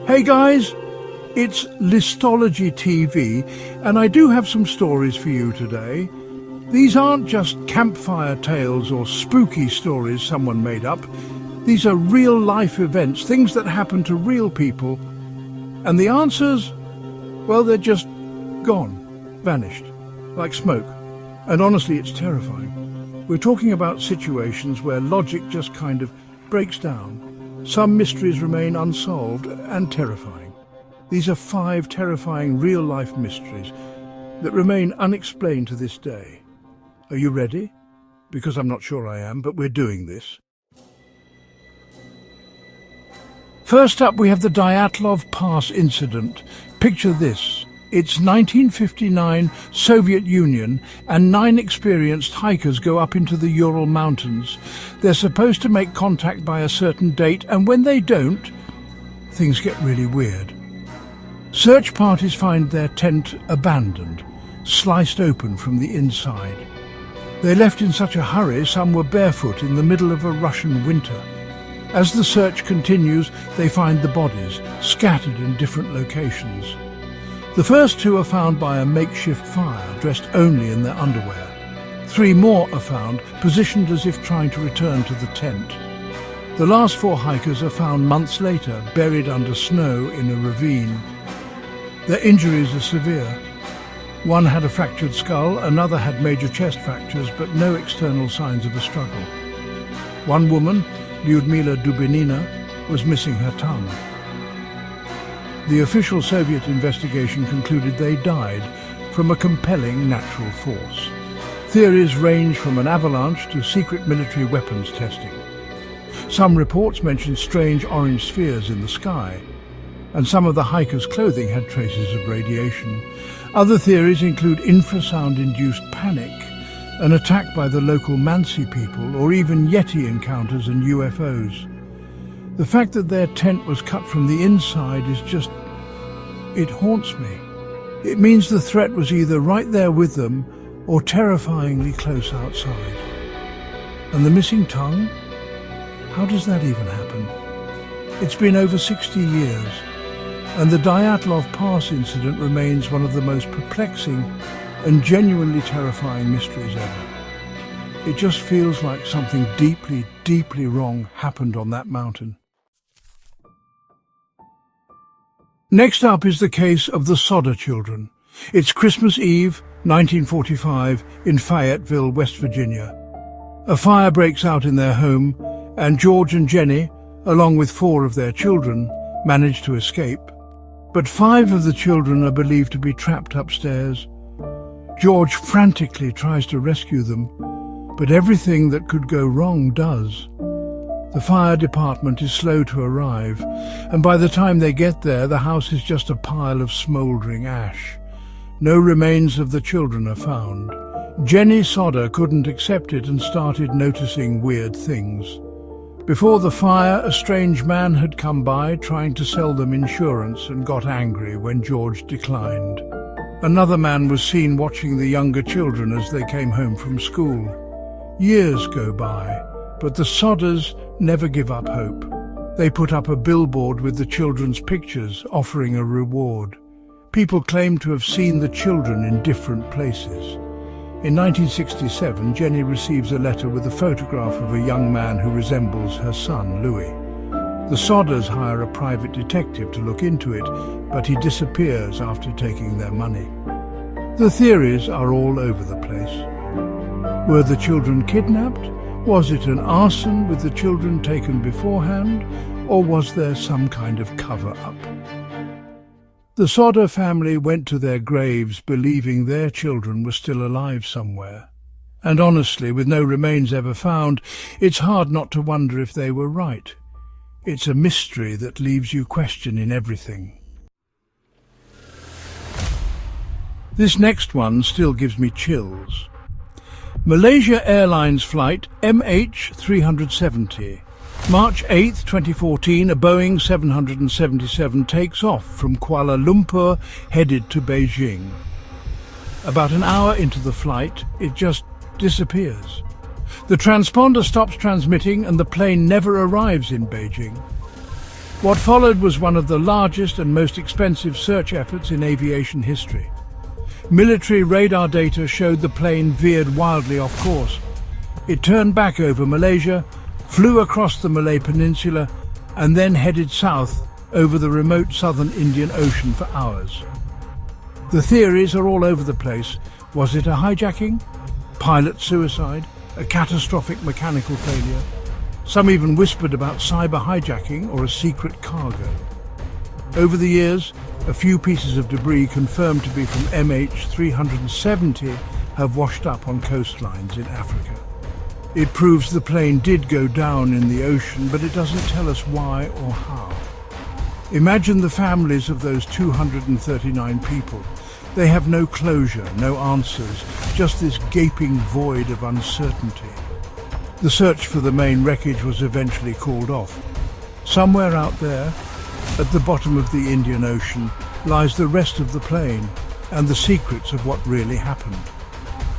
Hey guys, it's Listology TV, and I do have some stories for you today. These aren't just campfire tales or spooky stories someone made up. These are real-life events, things that happen to real people. And the answers, well, they're just gone, vanished, like smoke. And honestly, it's terrifying. We're talking about situations where logic just kind of breaks down. Some mysteries remain unsolved and terrifying. These are 5 terrifying real-life mysteries that remain unexplained to this day. Are you ready? Because I'm not sure I am, but we're doing this. First up, we have the Dyatlov Pass Incident. Picture this. It's 1959, Soviet Union, and 9 experienced hikers go up into the Ural Mountains. They're supposed to make contact by a certain date, and when they don't, things get really weird. Search parties find their tent abandoned, sliced open from the inside. They left in such a hurry, some were barefoot in the middle of a Russian winter. As the search continues, they find the bodies, scattered in different locations. The first 2 are found by a makeshift fire, dressed only in their underwear. 3 more are found, positioned as if trying to return to the tent. The last 4 hikers are found months later, buried under snow in a ravine. Their injuries are severe. One had a fractured skull, another had major chest fractures, but no external signs of a struggle. One woman, Lyudmila Dubinina, was missing her tongue. The official Soviet investigation concluded they died from a compelling natural force. Theories range from an avalanche to secret military weapons testing. Some reports mention strange orange spheres in the sky, and some of the hikers' clothing had traces of radiation. Other theories include infrasound-induced panic, an attack by the local Mansi people, or even Yeti encounters and UFOs. The fact that their tent was cut from the inside is just... it haunts me. It means the threat was either right there with them or terrifyingly close outside. And the missing tongue? How does that even happen? It's been over 60 years, and the Dyatlov Pass incident remains one of the most perplexing and genuinely terrifying mysteries ever. It just feels like something deeply, deeply wrong happened on that mountain. Next up is the case of the Sodder Children. It's Christmas Eve, 1945, in Fayetteville, West Virginia. A fire breaks out in their home, and George and Jenny, along with 4 of their children, manage to escape. But 5 of the children are believed to be trapped upstairs. George frantically tries to rescue them, but everything that could go wrong does. The fire department is slow to arrive, and by the time they get there, the house is just a pile of smouldering ash. No remains of the children are found. Jenny Sodder couldn't accept it and started noticing weird things. Before the fire, a strange man had come by trying to sell them insurance and got angry when George declined. Another man was seen watching the younger children as they came home from school. Years go by, but the Sodders never give up hope. They put up a billboard with the children's pictures, offering a reward. People claim to have seen the children in different places. In 1967, Jenny receives a letter with a photograph of a young man who resembles her son, Louis. The Sodders hire a private detective to look into it, but he disappears after taking their money. The theories are all over the place. Were the children kidnapped? Was it an arson with the children taken beforehand, or was there some kind of cover-up? The Sodder family went to their graves believing their children were still alive somewhere. And honestly, with no remains ever found, it's hard not to wonder if they were right. It's a mystery that leaves you questioning everything. This next one still gives me chills. Malaysia Airlines flight MH370. March 8, 2014, a Boeing 777 takes off from Kuala Lumpur, headed to Beijing. About an hour into the flight, it just disappears. The transponder stops transmitting and the plane never arrives in Beijing. What followed was one of the largest and most expensive search efforts in aviation history. Military radar data showed the plane veered wildly off course. It turned back over Malaysia, flew across the Malay Peninsula, and then headed south over the remote southern Indian Ocean for hours. The theories are all over the place. Was it a hijacking? Pilot suicide? A catastrophic mechanical failure? Some even whispered about cyber hijacking or a secret cargo. Over the years, a few pieces of debris confirmed to be from MH370 have washed up on coastlines in Africa. It proves the plane did go down in the ocean, but it doesn't tell us why or how. Imagine the families of those 239 people. They have no closure, no answers, just this gaping void of uncertainty. The search for the main wreckage was eventually called off. Somewhere out there, at the bottom of the Indian Ocean, lies the rest of the plane and the secrets of what really happened.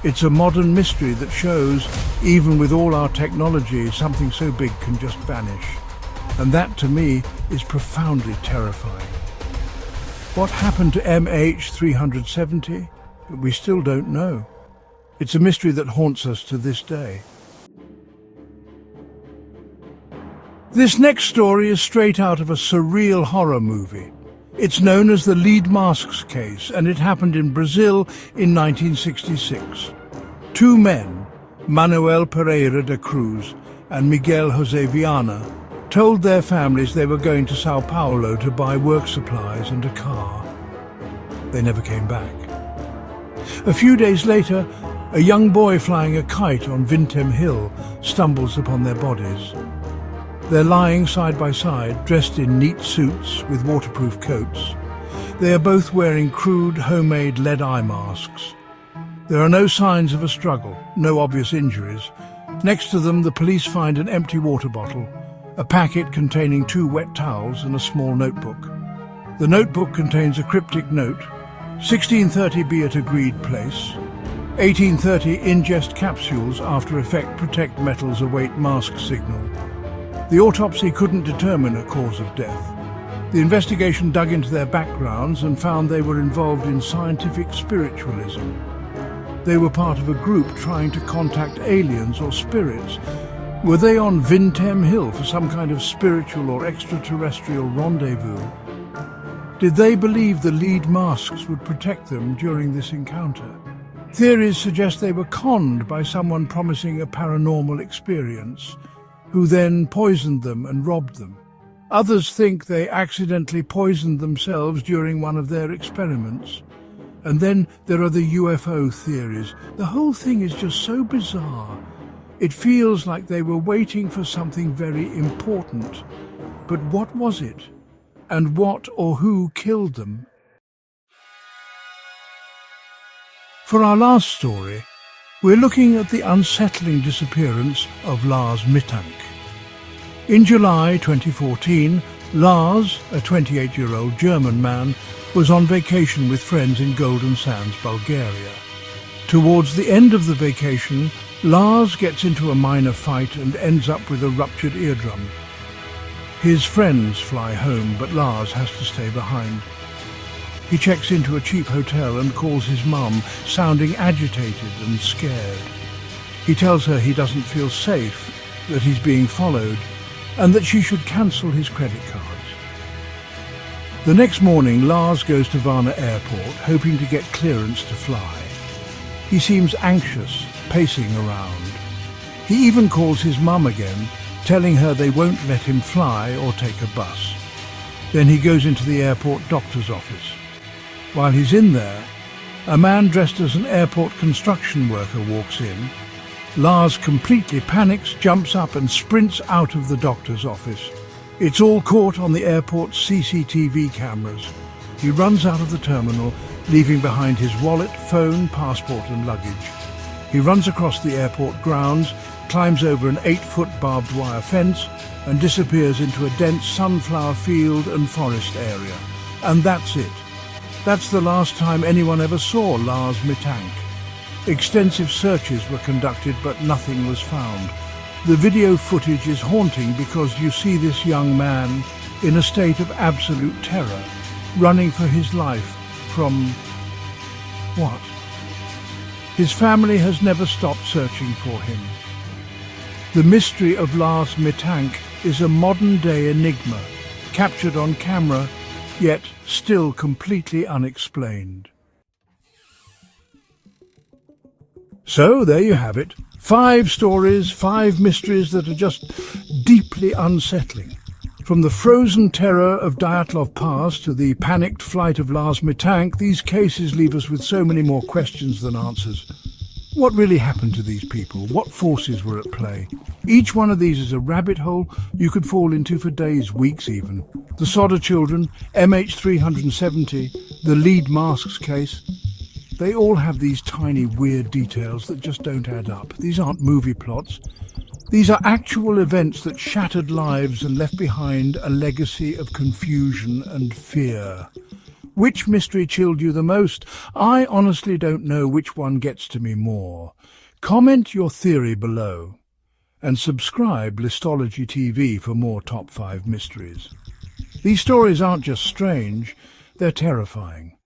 It's a modern mystery that shows, even with all our technology, something so big can just vanish. And that, to me, is profoundly terrifying. What happened to MH370? We still don't know. It's a mystery that haunts us to this day. This next story is straight out of a surreal horror movie. It's known as the Lead Masks case, and it happened in Brazil in 1966. Two men, Manuel Pereira da Cruz and Miguel José Viana, told their families they were going to Sao Paulo to buy work supplies and a car. They never came back. A few days later, a young boy flying a kite on Vintem Hill stumbles upon their bodies. They're lying side by side, dressed in neat suits with waterproof coats. They are both wearing crude, homemade lead eye masks. There are no signs of a struggle, no obvious injuries. Next to them, the police find an empty water bottle, a packet containing 2 wet towels and a small notebook. The notebook contains a cryptic note: 1630 be at agreed place. 1830 ingest capsules after effect protect metals await mask signal. The autopsy couldn't determine a cause of death. The investigation dug into their backgrounds and found they were involved in scientific spiritualism. They were part of a group trying to contact aliens or spirits. Were they on Vintem Hill for some kind of spiritual or extraterrestrial rendezvous? Did they believe the lead masks would protect them during this encounter? Theories suggest they were conned by someone promising a paranormal experience, who then poisoned them and robbed them. Others think they accidentally poisoned themselves during one of their experiments. And then there are the UFO theories. The whole thing is just so bizarre. It feels like they were waiting for something very important. But what was it? And what or who killed them? For our last story, we're looking at the unsettling disappearance of Lars Mittank. In July 2014, Lars, a 28-year-old German man, was on vacation with friends in Golden Sands, Bulgaria. Towards the end of the vacation, Lars gets into a minor fight and ends up with a ruptured eardrum. His friends fly home, but Lars has to stay behind. He checks into a cheap hotel and calls his mum, sounding agitated and scared. He tells her he doesn't feel safe, that he's being followed, and that she should cancel his credit cards. The next morning, Lars goes to Varna Airport, hoping to get clearance to fly. He seems anxious, pacing around. He even calls his mum again, telling her they won't let him fly or take a bus. Then he goes into the airport doctor's office. While he's in there, a man dressed as an airport construction worker walks in. Lars completely panics, jumps up and sprints out of the doctor's office. It's all caught on the airport's CCTV cameras. He runs out of the terminal, leaving behind his wallet, phone, passport and luggage. He runs across the airport grounds, climbs over an 8-foot barbed wire fence and disappears into a dense sunflower field and forest area. And that's it. That's the last time anyone ever saw Lars Mittank. Extensive searches were conducted, but nothing was found. The video footage is haunting because you see this young man in a state of absolute terror, running for his life from what? His family has never stopped searching for him. The mystery of Lars Mittank is a modern-day enigma, captured on camera, yet still completely unexplained. So there you have it. 5 stories, 5 mysteries that are just deeply unsettling. From the frozen terror of Dyatlov Pass to the panicked flight of Lars Mittank, these cases leave us with so many more questions than answers. What really happened to these people? What forces were at play? Each one of these is a rabbit hole you could fall into for days, weeks even. The Sodder Children, MH370, the lead masks case, they all have these tiny weird details that just don't add up. These aren't movie plots. These are actual events that shattered lives and left behind a legacy of confusion and fear. Which mystery chilled you the most? I honestly don't know which one gets to me more. Comment your theory below. And subscribe Listology TV for more top 5 mysteries. These stories aren't just strange, they're terrifying.